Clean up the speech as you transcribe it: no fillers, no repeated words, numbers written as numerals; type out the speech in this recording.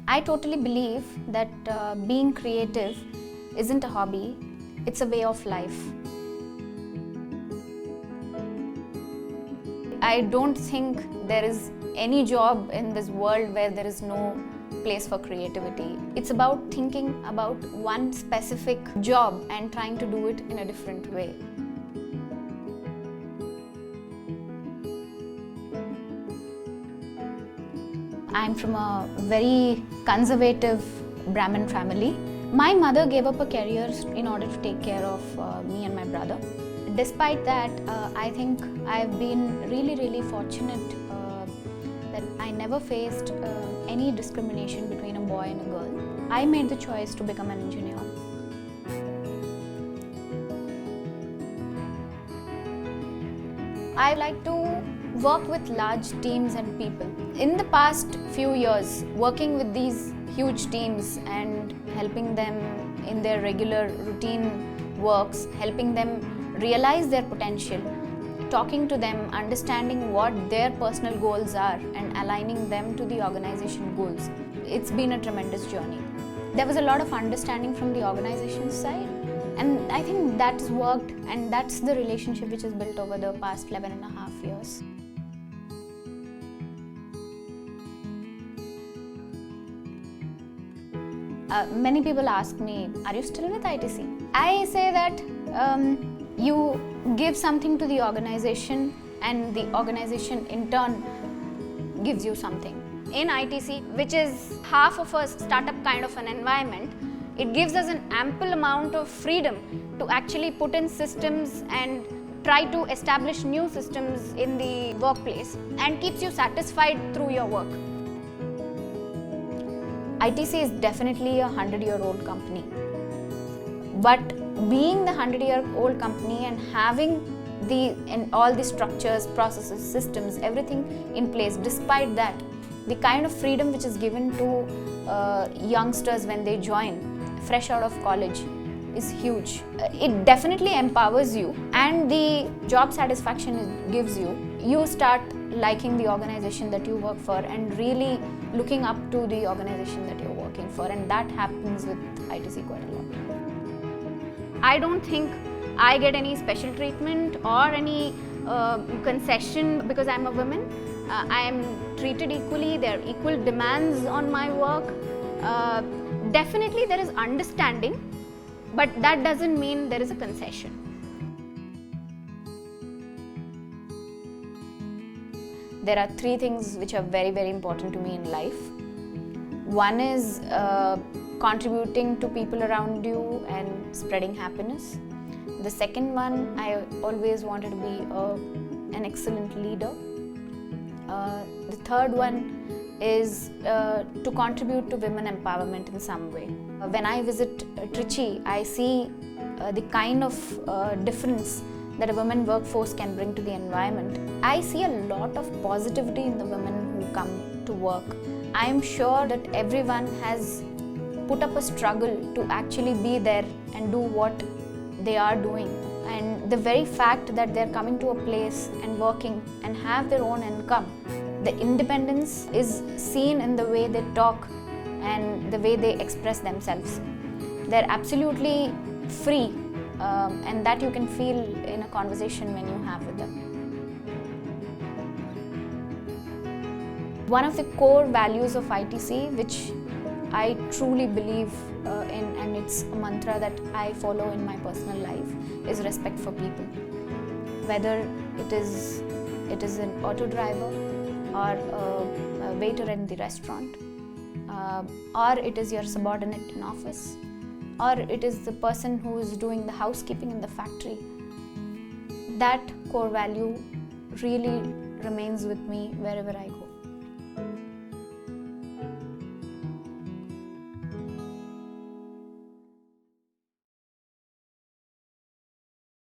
I totally believe that being creative isn't a hobby, it's a way of life. I don't think there is any job in this world where there is no place for creativity. It's about thinking about one specific job and trying to do it in a different way. I'm from a very conservative Brahmin family. My mother gave up a career in order to take care of me and my brother. Despite that, I think I've been really fortunate that I never faced any discrimination between a boy and a girl. I made the choice to become an engineer. I like to work with large teams and people. In the past few years, working with these huge teams and helping them in their regular routine works, helping them realize their potential, talking to them, understanding what their personal goals are and aligning them to the organization goals. It's been a tremendous journey. There was a lot of understanding from the organization side, and I think that's worked, and that's the relationship which is built over the past 11.5 years. Many people ask me, are you still with ITC? I say that you give something to the organization and the organization in turn gives you something. In ITC, which is half of a startup kind of an environment, it gives us an ample amount of freedom to actually put in systems and try to establish new systems in the workplace and keeps you satisfied through your work. ITC is definitely a 100-year-old company, but being the 100-year-old company and having all the structures, processes, systems, everything in place, despite that, the kind of freedom which is given to youngsters when they join, fresh out of college, is huge. It definitely empowers you, and the job satisfaction it gives you. You start liking the organization that you work for and really looking up to the organization that you're working for, and that happens with ITC quite a lot. I don't think I get any special treatment or any concession because I'm a woman. I am treated equally, there are equal demands on my work. Definitely there is understanding, but that doesn't mean there is a concession. There are 3 things which are very important to me in life. One is contributing to people around you and spreading happiness. The second one, I always wanted to be an excellent leader. The third one is to contribute to women empowerment in some way. When I visit Trichy, I see the kind of difference that a women workforce can bring to the environment. I see a lot of positivity in the women who come to work. I am sure that everyone has put up a struggle to actually be there and do what they are doing. And the very fact that they're coming to a place and working and have their own income, the independence is seen in the way they talk and the way they express themselves. They're absolutely free, and that you can feel in a conversation when you have with them. One of the core values of ITC, which I truly believe in, and it's a mantra that I follow in my personal life, is respect for people. Whether it is an auto driver or a waiter in the restaurant, or it is your subordinate in office, or it is the person who is doing the housekeeping in the factory. That core value really remains with me wherever I go.